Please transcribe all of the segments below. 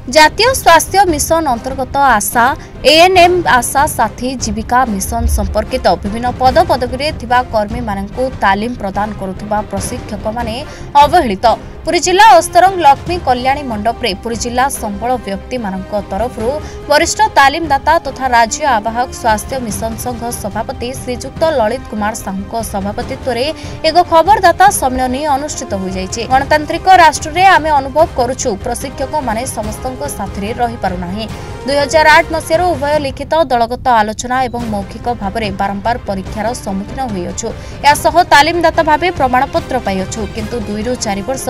जातीय स्वास्थ्य मिशन अंतर्गत आशा एएनएम आशा साथी जीविका मिशन संपर्कित विभिन्न पद पदवी कर्मी मानक तालीम प्रदान करुवा प्रशिक्षक माने अवहेलित। पुरी जिला अस्तरंग लक्ष्मी कल्याणी मंडप रे पुरी जिला संबल व्यक्ति मानक तरफ वरिष्ठ तालीमदाता तथा राज्य आवाहक स्वास्थ्य मिशन संघ सभापति श्रीजुक्त ललित कुमार साहू सभापतित्व में एक खबरदाता सम्मेलन अनुष्ठित हो जाइए। गणतांत्रिक राष्ट्र रे आमे अनुभव करुछु प्रशिक्षक माने समस्त साथी रही पारुना। 2008 मसीह उभय लिखित दलगत आलोचना एवं मौखिक भाव में बारंबार परीक्षार सम्मुखीन होइछु। या तालीमदाता भाव प्रमाणपत्र पाइछु, किंतु 2 ରୁ 4 वर्ष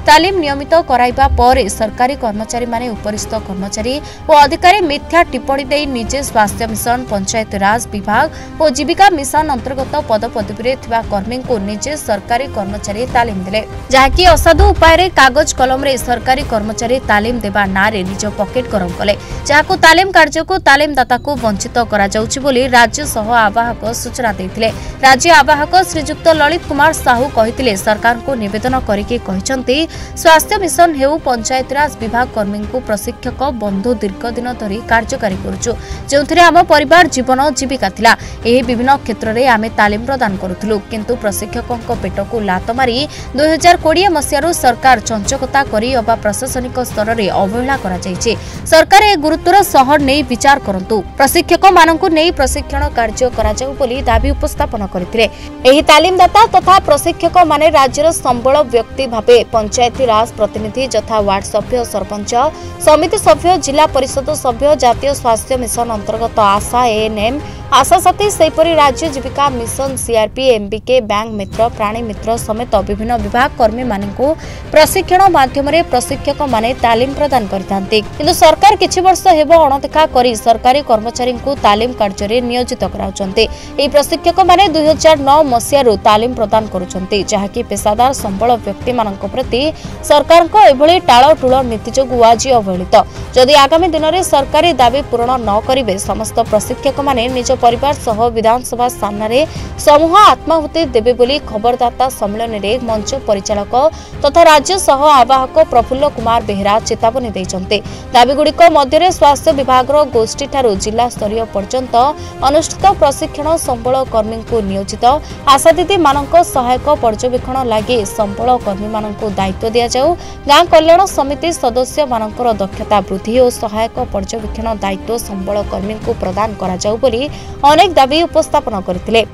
तालीम नियमित कराइबा पर सरकारी कर्मचारी माने उपरिस्थ कर्मचारी और अधिकारी मिथ्या टिप्पणी दे निजे स्वास्थ्य मिशन पंचायत राज विभाग और जीविका मिशन अंतर्गत पदपदवी कर्मी को निजे सरकारी कर्मचारी तालीम देले, जहाँकि असाधु उपाय कागज कलम रे सरकारी कर्मचारी तालीम देवा ना रे निज पकेट गरम कले, जहां तालीम कार्य को तालीमदाता को वंचित करा जाउछि बोली राज्य सह आवाहक सूचना देथिले। राज्य आवाहक श्रीजुक्त ललित कुमार साहू कहिथिले सरकार को निवेदन करिके कहिसंती स्वास्थ्य मिशन हेउ पंचायत राज विभाग कर्मी को प्रशिक्षक बंधु दीर्घ दिन धरी कार्यकारी करुछु, जोंथिरे आम परिवार जीवन जीविका थिला। एही विभिन्न क्षेत्र रे आमे तालीम प्रदान करुथुलु, किंतु प्रशिक्षकक पेट को लात मारी 2020 मसियारु सरकार चंचकता करी अबा प्रशासनिक स्तर रे अवहेला करा जायछि। सरकार ए गुरुत्वर सह नै विचार करंतु, प्रशिक्षक मानकु नै प्रशिक्षण कार्य करा जाउ बोली दाबी उपस्थापन करथिले। एही तालीमदाता तथा प्रशिक्षक माने राज्यर संबल व्यक्ति भाबे पंचायती राज प्रतिनिधि यथा वार्ड सभ्य, सरपंच, समिति सभ्य, जिला परिषद सभ्य, जातीय स्वास्थ्य मिशन अंतर्गत आशा एएनएम आशा साथी सेपरी राज्य जीविका मिशन सीआरपी एमबीके बैंक मित्र प्राणी मित्र समेत विभिन्न विभाग कर्मी मानकु प्रशिक्षण माध्यम रे प्रशिक्षक माने तालीम प्रदान करथांती, किंतु सरकार किछि वर्ष हेबो अणदेखा करी सरकारी कर्मचारी को तालीम कार्य रे नियोजित कराउचंती। एही प्रशिक्षक माने 2009 मसियारु तालीम प्रदान करूचंती, जहाँकि पेशादार संबल व्यक्ति मानक प्रति सरकार को एभली टाळटुळ नीति जोगु आज अवहेलित। जदि आगामी दिन में सरकारी दाबी पूरण न करिवे समस्त प्रशिक्षक माने निज परिवार सह विधानसभा सामने समूह आत्माहुति देवे बोली खबरदाता सम्मेलन में मंच परिचालक तथा राज्य सह आवाहक प्रफुल्ल कुमार बेहरा चेतावनी दैछन्ते। दाबीगुड़िक मध्य स्वास्थ्य विभाग गोष्ठी ठारू जिला स्तरीय पर्यंत अनुष्ठित प्रशिक्षण संबल कर्मी को नियोजित आशा दीदी मानक सहायक पर्यवेक्षण लगी संबल कर्मी मानक दायित्व दिया जाऊ। गाँ कल्याण समिति सदस्य मानकर दक्षता वृद्धि और सहायक पर्यवेक्षण दायित्व संबल कर्मी को प्रदान करा जाऊ बोली अनेक दाबी उपस्थापन करथिले।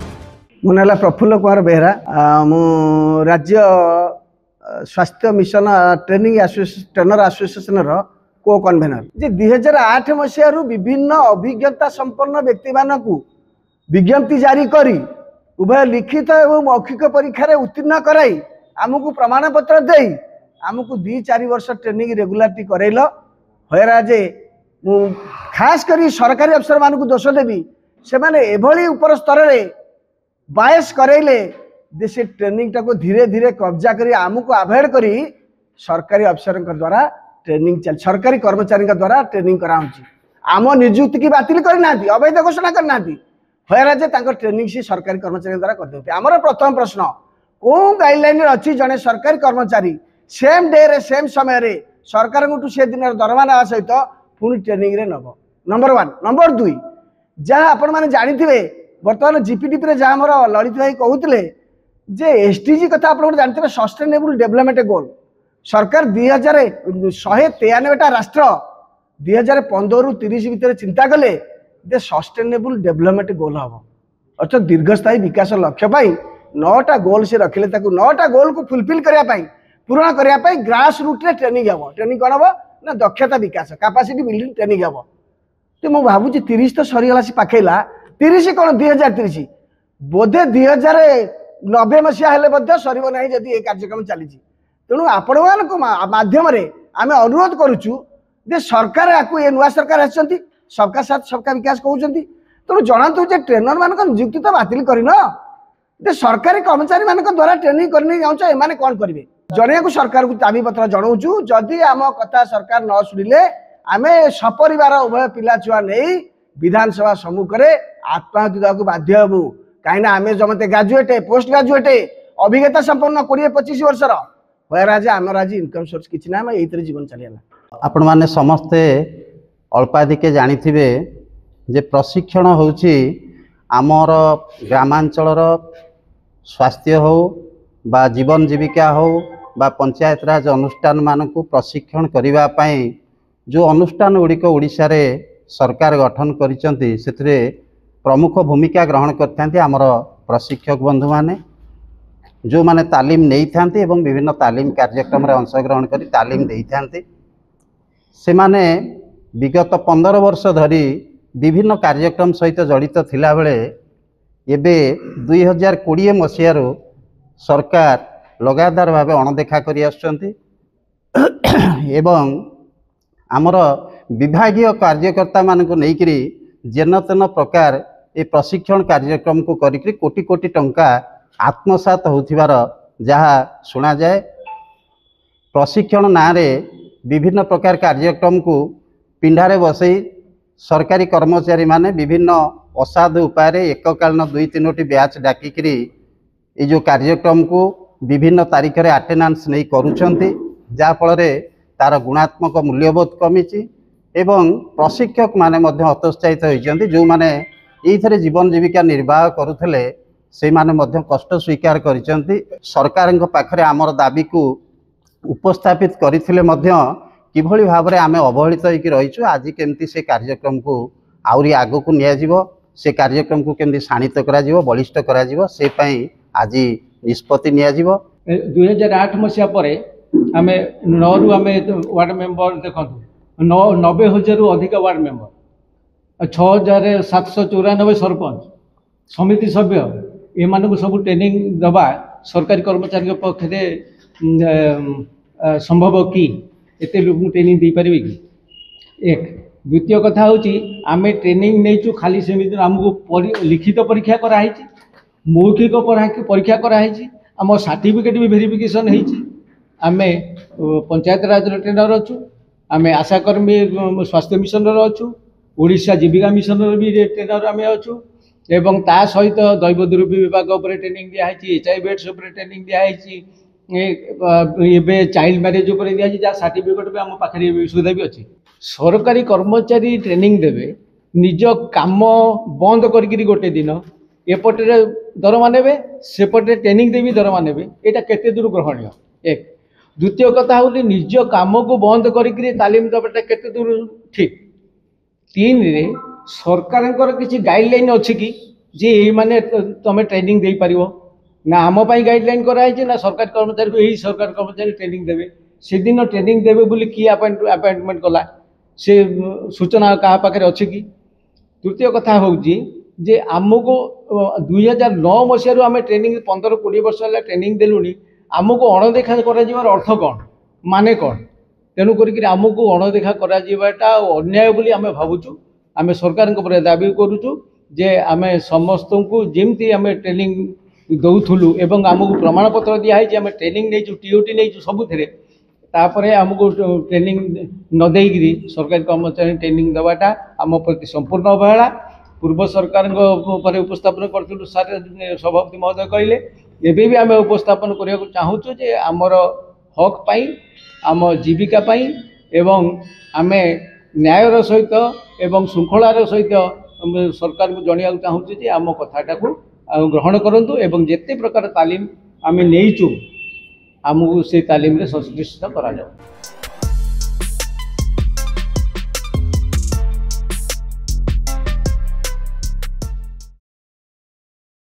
मो नाला प्रफुल्ल कुमार बेहरा, मु राज्य स्वास्थ्य मिशन ट्रेनिंग ट्रेनर एसोसिएशन को कन्वेनर। जे 2008 मसीह विभिन्न अभिज्ञता संपन्न व्यक्ति मानकु विज्ञप्ति जारी करी उभय लिखित एवं मौखिक परीक्षा उत्तीर्ण कराई आमको प्रमाण पत्र दे आमको 2-4 वर्ष ट्रेनिंग रेगुलारिटी करैल होयरा। जे मु खास करी सरकारी अफसर मानकु दोष देवी से माने एभली ऊपर स्तर रे बायस करैले देशे ट्रेनिंग टाको धीरे धीरे कब्जा करी आमको अवॉइड करी सरकारी अफसर द्वारा ट्रेनिंग चल सरकारी कर्मचारी द्वारा ट्रेनिंग कराउछि। आम नियुक्ति की बातिल करना अवैध घोषणा करना होयरा जे तांको ट्रेनिंग से सरकारी कर्मचारी द्वारा कर देते। आमर प्रथम प्रश्न को गाइडलाइन अच्छी जड़े सरकारी कर्मचारी सेम डे रे सेम समय रे सरकार को से दिन दरमा ना सहित पुणी ट्रेनिंग रे नब। नंबर 1। नंबर 2 जहाँ आपण माने जानी थे बर्तमान जीपीडीपी रे जहाँ मोर ललित भाई कहते जे एसडीजी कथा आप जानते सस्टेनेबल डेवलपमेंट गोल सरकार 2193टा राष्ट्र 2015 ରୁ 30 भितर चिंता कले जे सस्टेनेबल डेवलपमेंट गोल हम अर्थात दीर्घस्थायी विकास लक्ष्य 9टा गोल से रखिले 9टा गोल को फुलफिल करने पूरण करने ग्रास रूट रे ट्रेनिंग हम। ट्रेनिंग कौन हम ना दक्षता विकास कैपेसिटी बिल्डिंग ट्रेनिंग हम। तो मुझे भावुँ 30 तो सरीगला से पाखेला 30 कौन 2030 बोधे 2090 मसीहा हेले सरब ना जदि ये कार्यक्रम चली। तेणु आपण माध्यम आम अनुरोध करुचु जे सरकार आपको ये नुआ सरकार आसती सबका साथ सबका विकास कहते। तेणु जनातु जे ट्रेनर मान नियुक्ति तो बातिल कर सरकारी कर्मचारी मान द्वारा ट्रेनिंग करने जाऊँ एमाने कौन करेंगे जन को सरकार को दाबी पत्र जनाऊँ। जदि आम कथा सरकार न शुणिले आम सपरिवार उभय पिला छुआ नहीं विधानसभा सम्मुख में आत्माहुति देवाक बाध्य हबू। कहीं आम जमते ग्राजुएट पोस्ट ग्राजुएट अभिज्ञता संपन्न 20-25 वर्षर होयरा जे आमर आज इनकम सोर्स किसी ना ये जीवन चलीगला। आपण माने समस्ते अल्पाधिके जानिथिबे जे प्रशिक्षण होउची आमर ग्रामांचलर स्वास्थ्य हो बा जीवन जीविका हो बा पंचायत राज अनुष्ठान मानकु प्रशिक्षण करिवा पई जो अनुष्ठान गुड़िक ओडिशा रे सरकार गठन करिसंती सेतरे प्रमुख भूमिका ग्रहण करथांती आमर प्रशिक्षक बंधु माने जो माने तालीम नहीं थांती एवं विभिन्न तालीम कार्यक्रम रे अंशग्रहण करी तालीम देई थांती से माने विगत 15 वर्ष धरी विभिन्न कार्यक्रम सहित जड़ित थिला बेले एबे 2020 मसीहारू सरकार लगातार भाव अणदेखा करी आसुचंती एवं आमर विभागीय कार्यकर्ता मानकु नेइकरी जेन तेन प्रकार ए प्रशिक्षण कार्यक्रम को करिकरी कोटी कोटी टंका आत्मसात होथिबार जहाँ सुना जाए। प्रशिक्षण नारे विभिन्न प्रकार कार्यक्रम को पिंडारे बसई सरकारी कर्मचारी माने विभिन्न असाधु उपाय एककालीन 2-3 बैच डाकिकरी ये जो कार्यक्रम को विभिन्न तारीख रे अटेंडेंस नहीं करूछंती जहाँ फल तार गुणात्मक मूल्यबोध कमिची एवं प्रशिक्षक माने मध्य हतोत्साहित होइछंती जो माने एइथरे जीवन जीविका निर्वाह करुथले से माने मध्य कष्ट स्वीकार करिसंती। सरकारक पाखरे आमर दाबी को उपस्थापित करथिले मध्य किभଳି भाबरे आमे अवहेलित होइकि रहिछु आज केमती से कार्यक्रम को आउरी आगो को निया जिवो से कार्यक्रम को केमती शाणित करा जिवो बलिष्ठ करा जिवो से पई आज निष्पत्ति निया जिवो। 2008 मसिया परे आमे 9 रु आमे वार्ड मेंबर देखंतु 90,000 रु अधिक वार्ड मेंबर 6,794 सरपंच समिति सभ्य एमानकु सब ट्रेनिंग दबा सरकारी कर्मचारी पक्षे संभव कि एते लोक ट्रेनिंग दे पारिबे कि एक द्वितीय कथा होची आमे ट्रेनिंग नैचु खाली सेमिति हमको लिखित परीक्षा कराई मौखिक परीक्षा कराई आम सर्टिफिकेट भी वेरिफिकेशन होती आमे पंचायत राज ट्रेनर अच्छु आमे आशाकर्मी स्वास्थ्य मिशन अच्छु ओडिशा जीविका मिशन भी ट्रेनर आमे अच्छु एवं ता सहित दैव दुर्बी विभाग उपर ट्रेनिंग दिखाई HIV एड्स उपर ट्रेनिंग दिखाई एबे चाइल्ड मैरेज उपर दिखाई जहाँ सर्टिफिकेट भी आम पाखे सुविधा भी अच्छी सरकारी कर्मचारी ट्रेनिंग देवे निज काम बंद करी गोटे दिन एपटे दरमा ने सेपटे ट्रेनिंग देवी दरमा ने यहाँ केते दूर ग्रहणीय एक द्वितीय कथा हूँ निज काम को बंद करी तालीम देवाटा केते दूर ठीक तीन रे सरकार किसी गाइडलाइन अच्छी कि जे माने तुम ट्रेनिंग दे पार ना आम गाइडलाइन कराई ना सरकारी कर्मचारी को यही सरकारी कर्मचारी ट्रेनिंग देवे से दिन ट्रेनिंग देवे बोली किए अपॉइंटमेंट कला से सूचना क्या पाखे अच्छी कि तृतीय कथा हूँ जे आमको 2009 मसीह आम ट्रेनिंग 15-20 वर्ष है ट्रेनिंग देलुनी आमको अणदेखा कर अर्थ कौन माने कौन तेणुक आमको अणदेखा कराटा अन्याय बोली आम भावुचु आम सरकार दाबी करुचु जे आम समस्त को जमती आम ट्रेनिंग दौलु एवं आमको प्रमाण पत्र दिखाई आम ट्रेनिंग नहीं TOT नहीं सबुरे तापर आमको ट्रेनिंग न देकरी सरकारी कर्मचारी ट्रेनिंग देवाटा आम प्रति संपूर्ण अवहेला पूर्व सरकार उपस्थापन करूँ सारे सभापति महोदय कहले एबे भी आम उपस्थापन करने को चाहूँ जे आमर हक पाई आम जीविका पाई एवं आम न्यायर सहित एवं श्रृंखलार सहित सरकार को जनवाक चाहूँ जे आम कथाटा को ग्रहण करूँ एवं जिते प्रकार तालीम आम नहींचु आमको से तालीम रे संश्लिष्ट करा जाओ।